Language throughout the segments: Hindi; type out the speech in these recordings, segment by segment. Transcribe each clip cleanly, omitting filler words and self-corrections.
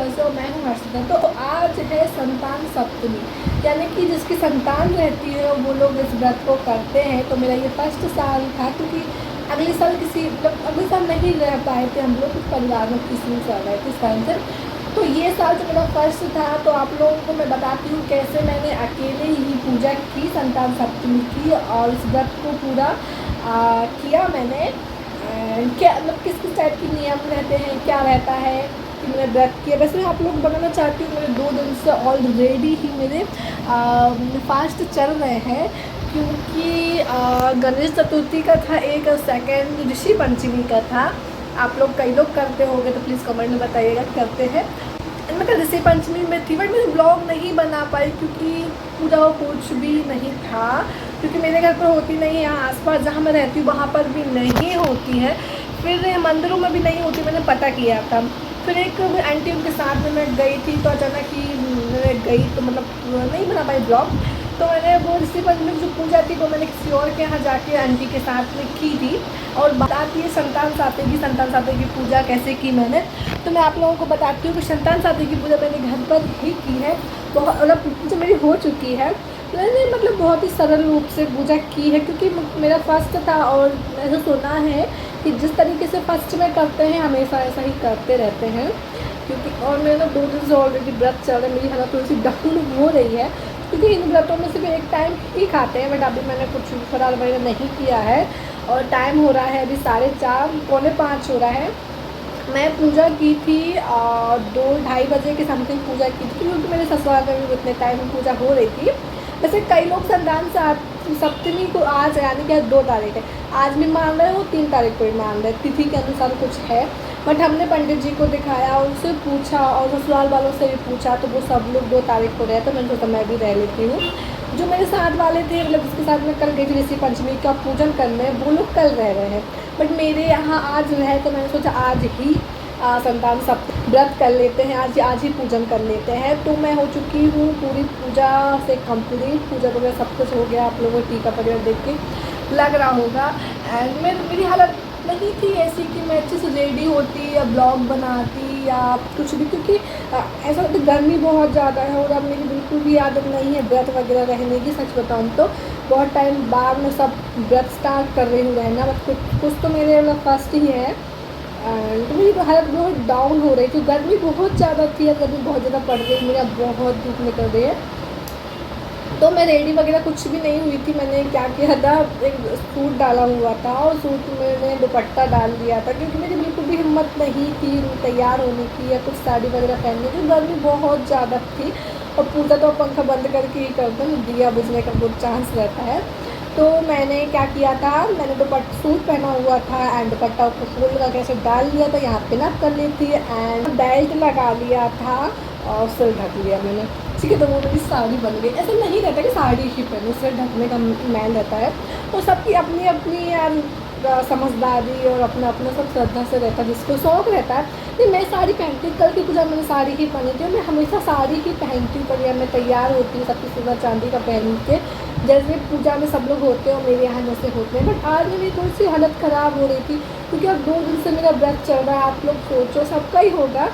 कैसे हो? मैं हूँ हर्षिता। तो आज है संतान सप्तमी, यानी कि जिसकी संतान रहती है वो लोग इस व्रत को करते हैं। तो मेरा ये फर्स्ट साल था, क्योंकि अगले साल अगले साल नहीं रह पाए थे हम लोग, कुछ परिवार में किसी चल रहे थे इस कारण से। तो ये साल जो मेरा फर्स्ट था, तो आप लोगों को मैं बताती हूँ कैसे मैंने अकेले ही पूजा की संतान सप्तमी की, और इस व्रत को पूरा किया मैंने। क्या मतलब किस किस टाइप के नियम रहते हैं, क्या रहता है कि मैंने व्रत किया। वैसे मैं आप लोग को बताना चाहती हूँ, मेरे 2 दिन से ऑलरेडी ही मेरे फास्ट चल रहे हैं, क्योंकि गणेश चतुर्थी का था एक, सेकेंड ऋषि पंचमी का था। आप लोग कई लोग करते होंगे तो प्लीज़ कमेंट में बताइएगा करते हैं। मैं कल ऋषि पंचमी में थी, बट मैं ब्लॉग नहीं बना पाई क्योंकि पूरा कुछ भी नहीं था, क्योंकि मेरे घर पर होती नहीं है। यहाँ आसपास जहाँ मैं रहती हूँ वहाँ पर भी नहीं होती है, फिर मंदिरों में भी नहीं होती। मैंने पता किया था, फिर एक आंटी उनके साथ में मैं गई थी, तो अचानक ही मैं गई तो मतलब नहीं बना पाई ब्लॉग। तो मैंने वो ऋषि पंचमी जो पूजा थी वो मैंने किसी और के यहाँ जाके आंटी के साथ में की थी। और बताती है संतान साथी की पूजा कैसे की मैंने। तो मैं आप लोगों को बताती हूँ कि संतान साथी की पूजा मैंने घर पर ही की है। बहुत मतलब पूजा मेरी हो चुकी है। मैंने मतलब बहुत ही सरल रूप से पूजा की है, क्योंकि मेरा फर्स्ट था और ऐसा सुना है कि जिस तरीके से फर्स्ट में करते हैं हमेशा ऐसा ही करते रहते हैं। क्योंकि और मेरा 2 दिन से ऑलरेडी व्रत चल रहा है, मेरी हालत थोड़ी सी डाउन हो रही है, क्योंकि इन व्रतों में सिर्फ एक टाइम ही खाते हैं। बट अभी मैंने कुछ फरार वगैरह नहीं किया है, और टाइम हो रहा है अभी 4:30 पौने 5 हो रहा है। मैं पूजा की थी 2-2:30 बजे के समथिंग पूजा की थी, क्योंकि मेरे ससुराल में भी उतने टाइम में पूजा हो रही थी। वैसे कई लोग संतान सप्तमी को आज, यानी कि 2 तारीख है, आज भी मान रहे हैं, वो 3 तारीख को भी मान रहे हैं, तिथि के अनुसार कुछ है। बट हमने पंडित जी को दिखाया, उनसे पूछा और ससुराल वालों से भी पूछा, तो वो सब लोग 2 तारीख को रहे, तो मैंने सोचा मैं भी रह लेती हूँ। जो मेरे साथ वाले थे, मतलब जिसके साथ मैं कल गई थी ऋषि पंचमी का पूजन करने, वो लोग कल रह रहे हैं, बट मेरे यहाँ आज रहे, तो मैंने सोचा आज ही संतान सप्तमी व्रत कर लेते हैं, आज ही पूजन कर लेते हैं। तो मैं हो चुकी हूँ पूरी पूजा से कंप्लीट, पूजा वगैरह सब कुछ हो गया। आप लोगों को टीका वगैरह देख के लग रहा होगा। एंड मेरी हालत नहीं थी ऐसी कि मैं अच्छे से रेडी होती या ब्लॉग बनाती या कुछ भी, क्योंकि ऐसा होता गर्मी बहुत ज़्यादा है और अब मेरी बिल्कुल भी आदत नहीं है व्रत वगैरह रहने की। सच बताऊँ तो बहुत टाइम बाद में सब व्रत स्टार्ट कर रही हूँ रहना, बट कुछ तो मेरे मतलब फर्स्ट ही है। तो मेरी हालत बहुत डाउन हो रही थी, गर्मी बहुत ज़्यादा थी, गर्मी बहुत ज़्यादा पड़ रही, मेरा बहुत धूप निकल रही है। तो मैं रेडी वगैरह कुछ भी नहीं हुई थी। मैंने क्या किया था, एक सूट डाला हुआ था और सूट में मैंने दुपट्टा डाल दिया था, क्योंकि मेरी बिल्कुल भी हिम्मत नहीं थी तैयार होने की या कुछ साड़ी वगैरह पहनने की। गर्मी बहुत ज़्यादा थी, और पूजा तो पंखा बंद करके ही करते हैं, दिया बुझने का बहुत चांस रहता है। तो मैंने क्या किया था, मैंने सूट पहना हुआ था एंड दुपट्टा को फूल का कैसे डाल लिया था, यहाँ पिन अप कर ली थी एंड बेल्ट लगा लिया था और सिर ढक लिया मैंने। ठीक है, तो वो मेरी साड़ी बन गई। ऐसा नहीं रहता कि साड़ी ही पहनो, सिर ढकने का मैन रहता है। और सबकी अपनी अपनी यार समझदारी और अपना अपना सब श्रद्धा से रहता है, जिसको शौक़ रहता है। नहीं, मैं साड़ी पहनती हूँ, कल की पूजा मैंने साड़ी ही पहनी थी, और मैं हमेशा साड़ी ही पहनती हूँ। पर मैं तैयार होती हूँ सबकी सोना चांदी का पहन के, जैसे पूजा में सब लोग होते हैं और मेरे यहाँ जैसे होते हैं। बट आज मेरी थोड़ी सी हालत ख़राब हो रही थी, क्योंकि अब 2 दिन से मेरा व्रत चल रहा है। आप लोग सोचो, सबका ही होगा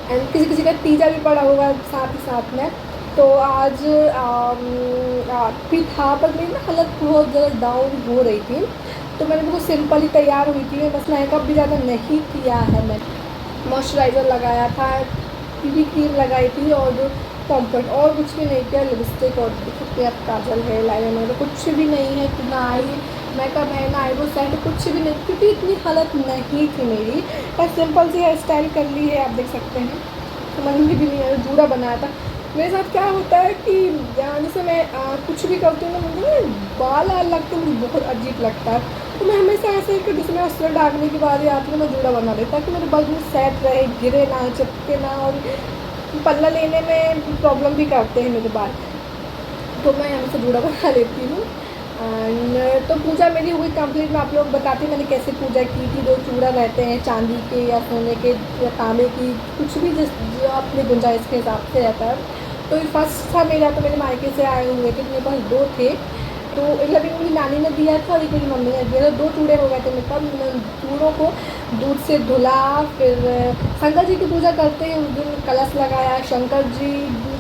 एंड किसी किसी का तीजा भी पड़ा होगा साथ ही साथ में। तो आज भी था, पर मेरी ना हालत बहुत ज़्यादा डाउन हो रही थी। तो मैंने बहुत सिंपल ही तैयार हुई थी, बस मेकअप भी ज़्यादा नहीं किया है। मैं मॉइस्चराइज़र लगाया था, पीवी क्रीम लगाई थी और कॉम्पैक्ट, और कुछ भी नहीं किया। लिपस्टिक और देखिए आप काजल है, लाइनर तो कुछ भी नहीं है, ना आई मेकअप है ना आईब्रो सेट, कुछ भी नहीं, क्योंकि इतनी हालत नहीं थी मेरी। बस सिंपल सी हेयर स्टाइल कर ली है, आप देख सकते हैं। समझ में भी नहीं आया, जूड़ा बनाया था। मेरे साथ क्या होता है कि जैसे मैं कुछ भी करती हूँ ना, मुझे बाल लगते हैं, मुझे बहुत अजीब लगता है। तो मैं हमेशा ऐसे कि जिसमें असर डालने के बाद ही आती हूँ, मैं जूड़ा बना देता ताकि मेरे बाल में सेट रहे, गिरे ना, चिपके ना, और पल्ला लेने में प्रॉब्लम भी करते हैं मेरे बाल। तो मैं हमेशा जूड़ा बना लेती हूँ। एंड तो पूजा मेरी हुई कंप्लीट। मैं आप लोग बताती हूँ मैंने कैसे पूजा की थी। 2 चूड़ा रहते हैं, चांदी के या सोने के या तांबे की, कुछ भी जो अपनी गुंजाइश के हिसाब से रहता है। तो ये फर्स्ट था मेरा, तो मेरे मायके से आए हुए थे, मेरे पास 2 थे। तो एक मेरी नानी ने दिया था और एक मेरी मम्मी ने दिया था। 2 चूड़े हो गए थे मेरे पास। मैंने चूड़ों को दूध से धुला, फिर शंकर जी की पूजा करते हैं, उस दिन कलश लगाया, शंकर जी,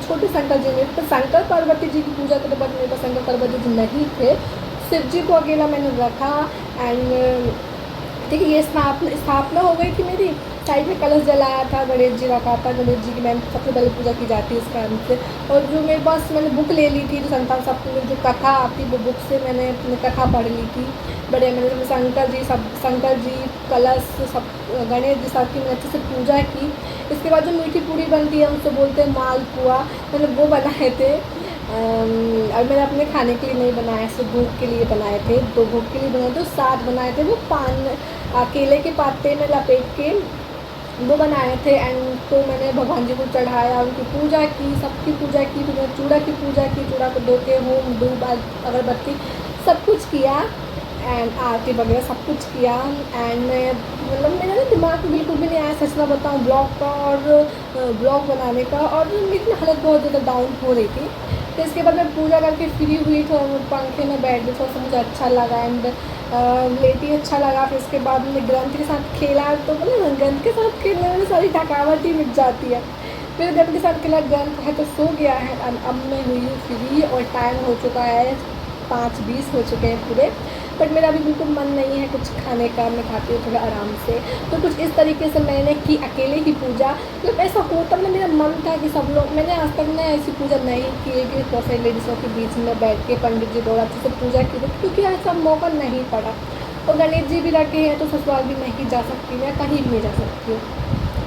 छोटे शंकर जी ने, तो शंकर पार्वती जी की पूजा करते, बट मेरे पास शंकर पार्वती जी नहीं थे, शिव जी को अकेला मैंने रखा। एंड ठीक है, ये स्थापना हो गई थी मेरी, साइड में कलश जलाया था, गणेश जी रखा था, गणेश जी की मैंने सबसे पहले पूजा की जाती है इस कारण से। और जो मेरे पास मैंने बुक ले ली थी, जो संतान सप्तमी में जो कथा आती, वो बुक से मैंने अपनी कथा पढ़ ली थी, बड़े मैंने शंकर जी कलश सब, गणेश जी सबकी मैंने अच्छे से पूजा की। इसके बाद जो मीठी पूड़ी बनती है उसको बोलते हैं मालपुआ, मैंने वो बनाए थे। और मैंने अपने खाने के लिए नहीं बनाए, सिर्फ भोग के लिए बनाए थे, 2 भोग के लिए बनाए थे, 7 बनाए थे, वो केले के पत्ते में लपेट के वो बनाए थे। एंड तो मैंने भगवान जी को चढ़ाया, उनकी पूजा की, सबकी पूजा की, फिर मैंने चूड़ा की पूजा की, चूड़ा को धो के होम धूप अगरबत्ती सब कुछ किया, एंड आरती वगैरह सब कुछ किया। एंड मैं मतलब मेरा ना दिमाग में बिल्कुल भी नहीं आया, सच में बताऊँ, ब्लॉग का और ब्लॉग बनाने का, और मेरी हालत बहुत ज़्यादा डाउन हो रही थी। तो इसके बाद मैं पूजा करके फ्री हुई, थोड़ा पंखे में बैठ गई, थोड़ा सा मुझे अच्छा लगा, एंड लेटी अच्छा लगा। फिर इसके बाद मैंने ग्रंथ के साथ खेला, तो मतलब ग्रंथ के साथ खेलने में सारी थकावट ही मिट जाती है। फिर ग्रंथ के साथ खेला, ग्रंथ है तो सो गया है। अब मैं हुई हूँ फ्री, और टाइम हो चुका है 5:20 हो चुके हैं पूरे, बट मेरा अभी बिल्कुल मन नहीं है कुछ खाने का, मैं खाती हूँ थोड़ा आराम से। तो कुछ इस तरीके से मैंने की अकेले ही पूजा, मतलब ऐसा होता, मतलब मेरा मन था कि सब लोग, मैंने आज तक ना ऐसी पूजा नहीं की है कि बहुत सारी लेडीज़ों के बीच में बैठ के पंडित जी द्वारा अच्छे से पूजा की थी, क्योंकि ऐसा मौका नहीं पड़ा। और गणेश जी भी रखे हैं, तो ससुराल भी नहीं जा सकती, मैं कहीं भी नहीं जा सकती हूँ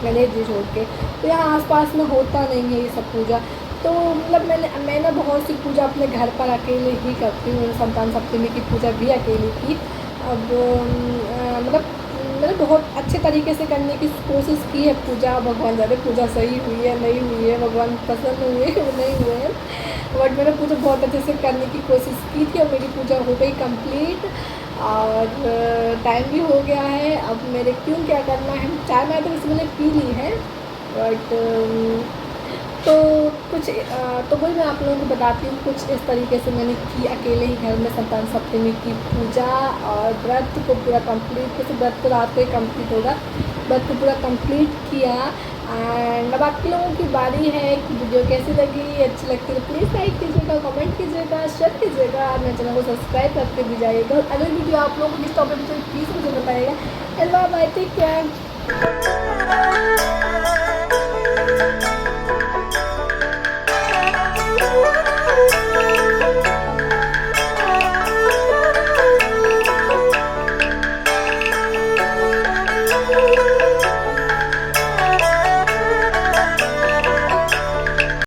गणेश जी छोड़ के, तो यहाँ आसपास में होता नहीं है ये सब पूजा। तो मतलब मैं ना बहुत सी पूजा अपने घर पर अकेले ही करती हूँ। संतान सप्तमी की पूजा भी अकेले की। अब मतलब मैंने बहुत अच्छे तरीके से करने की कोशिश की है पूजा, भगवान जाने पूजा सही हुई है नहीं हुई है, भगवान पसंद हुए नहीं हुए हैं, बट मैंने पूजा बहुत अच्छे से करने की कोशिश की थी, और मेरी पूजा हो गई कंप्लीट। और टाइम भी हो गया है, अब मेरे क्यों क्या करना है, चाय मैं तो वैसे मैंने पी ली है, बट तो कुछ तो वही मैं आप लोगों को बताती हूँ, कुछ इस तरीके से मैंने की अकेले ही घर में संतान सप्तमी की पूजा, और व्रत को पूरा कंप्लीट, जैसे व्रत तो रात को ही कंप्लीट होगा, व्रत को पूरा कंप्लीट किया। एंड अब आपके लोगों की बारी है कि वीडियो कैसी लगी, अच्छी लगती है तो प्लीज़ लाइक कीजिएगा, कमेंट कीजिएगा, शेयर कीजिएगा, और मेरे चैनल को सब्सक्राइब करके भी जाइएगा। अगर वीडियो आप लोगों को किस टॉपिक पर प्लीज़ मुझे बताइएगा। And bye, take care.